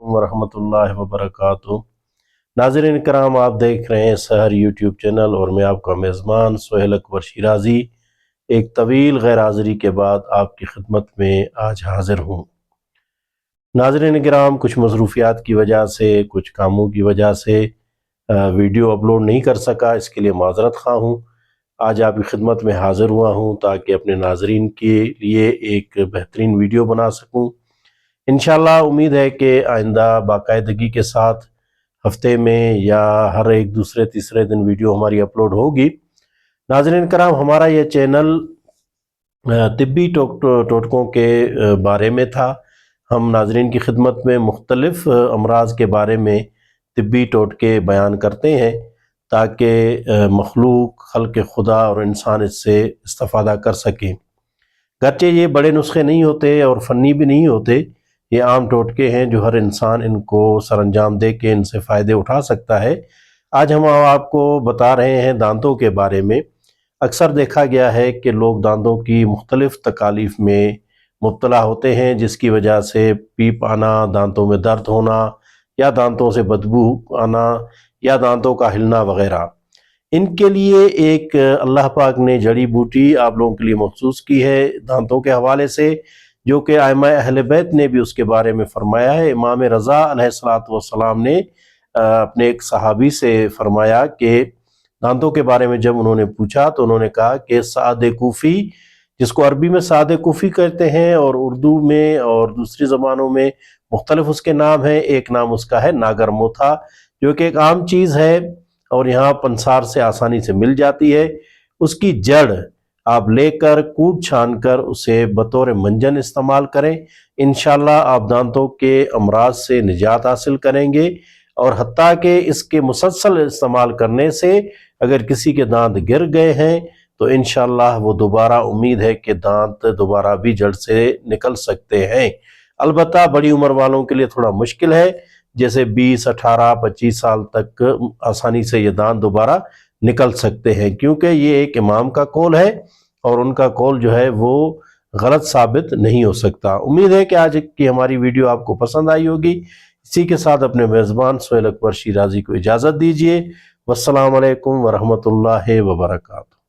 वरहमतुल्लाहि वबरकातुहू। नाज़रीन करام, आप देख रहे हैं सहर यूट्यूब चैनल और मैं आपका मेज़बान सोहेल अकबर शिराज़ी एक तवील गैर हाज़िरी के बाद आपकी खिदमत में आज हाज़िर हूँ। नाज़रीन करام, कुछ मसरूफ़ियात की वजह से, कुछ कामों की वजह से वीडियो अपलोड नहीं कर सका, इसके लिए माज़रत ख़्वाह हूँ। आज आपकी खिदमत में हाज़िर हुआ हूँ ताकि अपने नाज़रीन के लिए एक बेहतरीन वीडियो बना सकूँ। इंशाअल्लाह उम्मीद है कि आइंदा बाकायदगी के साथ हफ्ते में या हर एक दूसरे तीसरे दिन वीडियो हमारी अपलोड होगी। नाज़रीन करام, हमारा यह चैनल तिब्बी टोटकों के बारे में था। हम नाज़रीन की खिदमत में मुख्तलिफ़ अमराज़ के बारे में तिब्बी टोटके बयान करते हैं ताकि मखलूक, खल्क़ खुदा और इंसान इससे इस्तिफ़ादा कर सकें। गरचे ये बड़े नुस्खे नहीं होते और फ़नी भी नहीं होते, ये आम टोटके हैं जो हर इंसान इनको सरअंजाम दे के इनसे फ़ायदे उठा सकता है। आज हम आपको बता रहे हैं दांतों के बारे में। अक्सर देखा गया है कि लोग दांतों की मुख्तलिफ़ तकालीफ में मुब्तला होते हैं, जिसकी वजह से पीप आना, दांतों में दर्द होना या दांतों से बदबू आना या दांतों का हिलना वग़ैरह। इनके लिए एक अल्लाह पाक ने जड़ी बूटी आप लोगों के लिए मखसूस की है दांतों के हवाले से, जो कि आइमा अहले बैत ने भी उसके बारे में फरमाया है। इमाम रज़ा अलैहिस्सलातु वस्सलाम ने अपने एक सहाबी से फरमाया कि दांतों के बारे में जब उन्होंने पूछा तो उन्होंने कहा कि सादे कूफ़ी, जिसको अरबी में सादे कूफ़ी कहते हैं और उर्दू में और दूसरी ज़बानों में मुख्तलिफ उसके नाम हैं। एक नाम उसका है नागर मोथा, जो कि एक आम चीज़ है और यहाँ पंसार से आसानी से मिल जाती है। उसकी जड़ आप लेकर कूट छान कर उसे बतौर मंजन इस्तेमाल करें। इंशाअल्लाह आप दांतों के अमराज से निजात हासिल करेंगे और हत्ता कि इसके मुसलसल इस्तेमाल करने से अगर किसी के दांत गिर गए हैं तो इंशाअल्लाह वो दोबारा, उम्मीद है कि दांत दोबारा भी जड़ से निकल सकते हैं। अलबत्ता बड़ी उम्र वालों के लिए थोड़ा मुश्किल है, जैसे 20, 18, 25 साल तक आसानी से ये दांत दोबारा निकल सकते हैं, क्योंकि ये एक इमाम का कौल है और उनका कौल जो है वो गलत साबित नहीं हो सकता। उम्मीद है कि आज की हमारी वीडियो आपको पसंद आई होगी। इसी के साथ अपने मेज़बान सोहेल अकबर शिराज़ी को इजाज़त दीजिए। वस्सलाम अलैकुम वरहमतुल्लाहि वबरकातुहू।